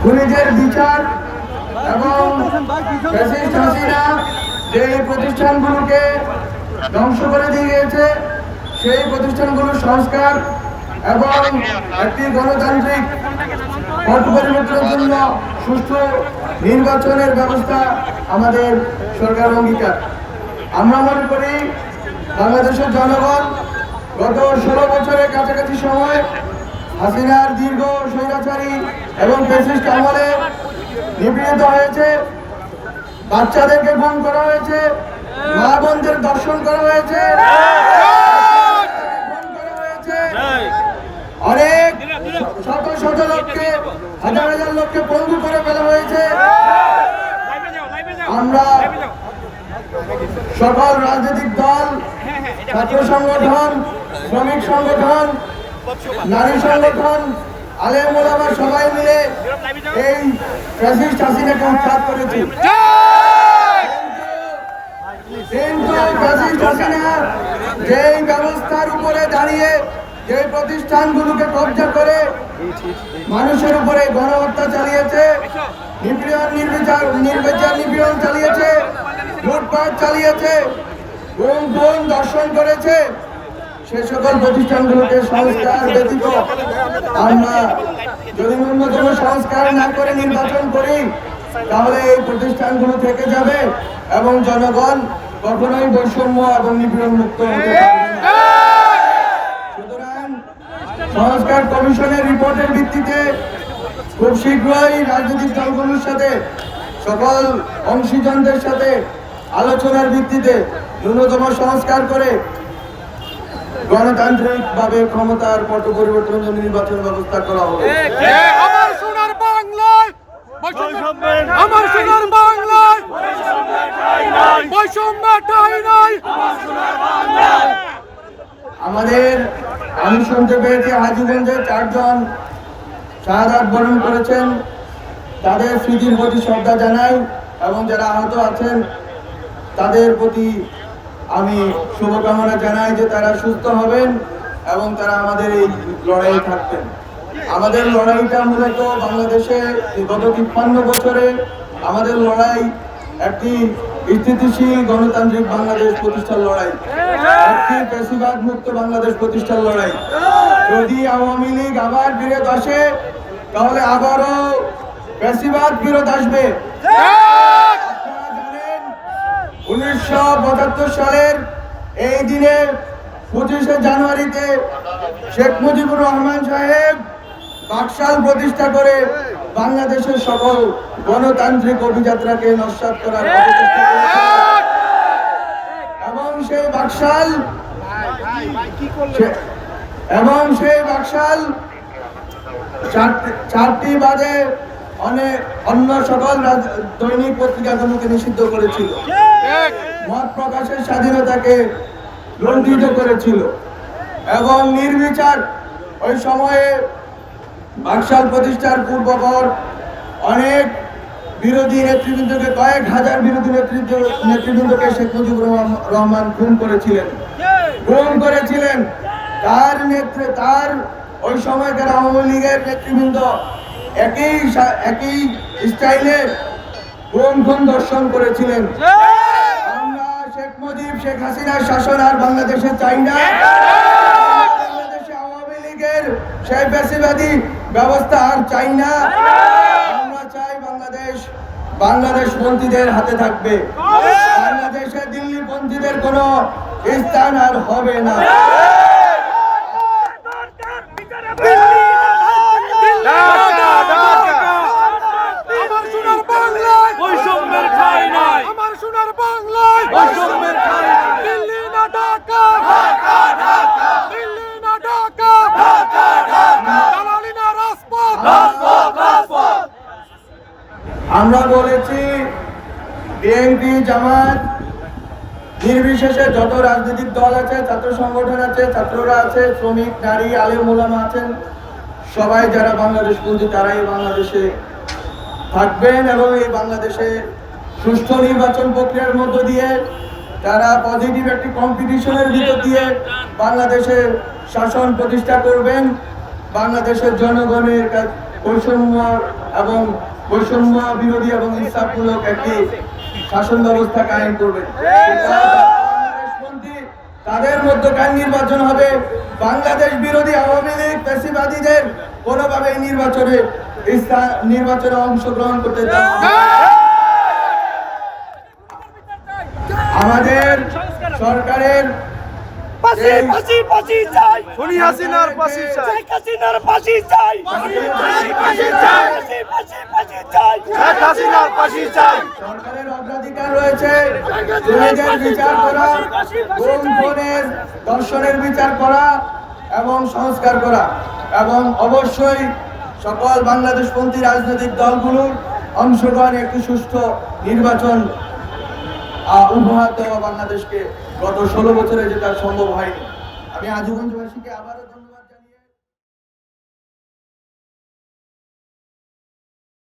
খুনিদের বিচার এবং ফ্যাসিস্ট হাসিনা যে প্রতিষ্ঠানগুলোকে ধ্বংস করে দিয়ে গিয়েছে সেই প্রতিষ্ঠানগুলোর সংস্কার এবং একটি গণতান্ত্রিক পট পরিবর্তনের জন্য সুষ্ঠু নির্বাচনের ব্যবস্থা আমাদের সরকার অঙ্গীকার। আমরা মনে করি বাংলাদেশের জনগণ গত 16 বছরের কাছাকাছি সময় হাসিনার দীর্ঘ স্বৈরাচারী এবং ফ্যাসিস্ট আমলে নিপীড়িত হয়েছে, বাচ্চাদেরকে গুম করা হয়েছে, মা বোনদের দর্শন করা হয়েছে, অনেক শত শত লোককে, হাজার হাজার লোককে পঙ্গু করে ফেলা হয়েছে। আমরা সকল রাজনৈতিক দল, ছাত্র সংগঠন, শ্রমিক সংগঠন, নারী সংগঠন, আলেম ওলামা সবাই মিলে এই ফ্যাসিস্ট হাসিনাকে উৎখাত করেছি। কিন্তু ফ্যাসিস্ট হাসিনা যেই ব্যবস্থার উপরে দাঁড়িয়ে যে প্রতিষ্ঠানগুলোকে কব্জা করে মানুষের উপরে গণহত্যা চালিয়েছে, নিপীড়ন চালিয়েছে, লুটপাট চালিয়েছে, গুম দর্শন করেছে, সে সকল প্রতিষ্ঠানগুলোকে সংস্কার ব্যতীত আমরা যদি ন্যূনতম সংস্কার না করে নির্বাচন করি তাহলে এই প্রতিষ্ঠানগুলো থেকে যাবে এবং জনগণ কখনোই বৈষম্য এবং নিপীড়ন মুক্ত হতে পারবে না। সুতরাং সংস্কার কমিশনের রিপোর্টের ভিত্তিতে খুব শীঘ্রই রাজনৈতিক দলগুলোর সাথে সকল অংশীজনদের সাথে আলোচনার ভিত্তিতে ন্যূনতম সংস্কার করে গণতান্ত্রিক ভাবে ক্ষমতার পট পরিবর্তনের জন্য নির্বাচন ব্যবস্থা করা হবে। আমার সোনার বাংলায়, আমার সোনার বাংলায় বৈষম্য ঠাঁই নাই। আমাদের আমি শুনতে পেয়েছি হাজীগঞ্জে 4 জন শাহাদাত বরণ করেছেন, তাদের স্মৃতির প্রতি শ্রদ্ধা জানাই এবং যারা আহত আছেন তাদের প্রতি আমি শুভকামনা জানাই যে তারা সুস্থ হবেন এবং তারা আমাদের এই লড়াই থাকবেন। আমাদের লড়াইটা মূলত বাংলাদেশে গত 53 বছরে আমাদের লড়াই একটি স্থিতিশীল গণতান্ত্রিক বাংলাদেশ প্রতিষ্ঠার লড়াই, একটি ফ্যাসিবাদ মুক্ত বাংলাদেশ প্রতিষ্ঠার লড়াই। যদি আওয়ামী লীগ আবার বিরোধ আসে তাহলে আবারও ফ্যাসিবাদ বিরোধ আসবে। 1975 সালের এই দিনে 25শে জানুয়ারিতে শেখ মুজিবুর রহমান সাহেব বাকশাল প্রতিষ্ঠা করে বাংলাদেশের সকল গণতান্ত্রিক অভিযাত্রাকে নস্যাৎ করার প্রচেষ্টা করেছেন এবং সেই বাকশাল 4টি বাদে অন্য সকল দৈনিক পত্রিকাগুলোকে নিষিদ্ধ করেছিল, মত প্রকাশের স্বাধীনতাকে লুণ্ঠিত করেছিল এবং নির্বিচার ওই সময়ে বাকশাল প্রতিষ্ঠার পূর্বপর অনেক বিরোধী নেতৃবৃন্দকে, কয়েক হাজার বিরোধী নেতৃবৃন্দকে শেখ মুজিবুর রহমান খুন করেছিলেন। তার ওই সময়কার আওয়ামী লীগের নেতৃবৃন্দ একই স্টাইলে খুন দর্শন করেছিলেন। আমরা শেখ মুজিব, শেখ হাসিনার শাসন আর বাংলাদেশে চাই না। বাংলাদেশে আওয়ামী লীগের সেই ফ্যাসিবাদী ব্যবস্থা আর চাই না। আমরা চাই বাংলাদেশ পন্থীদের হাতে থাকবে, বাংলাদেশে দিল্লি পন্থীদের কোনো স্থান আর হবে না। আমার সোনার বাংলায় বৈষম্যের ঠাঁই নাই, আমার সোনার বাংলায় বৈষম্যের ঠাঁই নাই। দিল্লি না ঢাকা, ঢাকা ঢাকা, দিল্লি না ঢাকা, ঢাকা ঢাকা, দালালি না রাজপথ, রাজপথ রাজপথ। আমরা বলেছি বিএনপি, জামাত নির্বিশেষে যত রাজনৈতিক দল আছে, ছাত্র সংগঠন আছে, ছাত্ররা আছে, শ্রমিক, নারী, আলেম ওলামা আছেন, সবাই যারা বাংলাদেশপন্থী তারাই বাংলাদেশে থাকবেন এবং এই বাংলাদেশে সুষ্ঠু নির্বাচন প্রক্রিয়ার মধ্য দিয়ে তারা পজিটিভ একটি কম্পিটিশনের ভিতর দিয়ে বাংলাদেশে শাসন প্রতিষ্ঠা করবেন। বাংলাদেশের জনগণের বৈষম্য এবং বৈষম্য বিরোধী এবং ইনসাফমূলক একটি শাসন ব্যবস্থা কায়েম করবে। বাংলাদেশপন্থী তাদের মধ্যকার নির্বাচন হবে। বাংলাদেশ বিরোধী আওয়ামী লীগ ফ্যাসিবাদীদের কোনোভাবে নির্বাচনে অংশগ্রহণ করতে দেওয়া হবে না। আমাদের সরকারের ফাঁসি চাই খুনি হাসিনার ফাঁসি চাই, শেখ হাসিনার ফাঁসি চাই ফাঁসি চাই শেখ হাসিনার ফাঁসি চাই। সরকারের অগ্রাধিকার রয়েছে খুনিদের বিচার করা, গুম খুনের দর্শনের বিচার করা এবং সংস্কার করা, এবং অবশ্যই সকল বাংলাদেশপন্থী রাজনৈতিক দলগুলোর অংশগ্রহণে একটি সুষ্ঠু নির্বাচন উপহার দেওয়া বাংলাদেশকে। গত 16 বছরে যেটা সম্ভব হয়নি। আমি আজীবনবাসীকে আবারও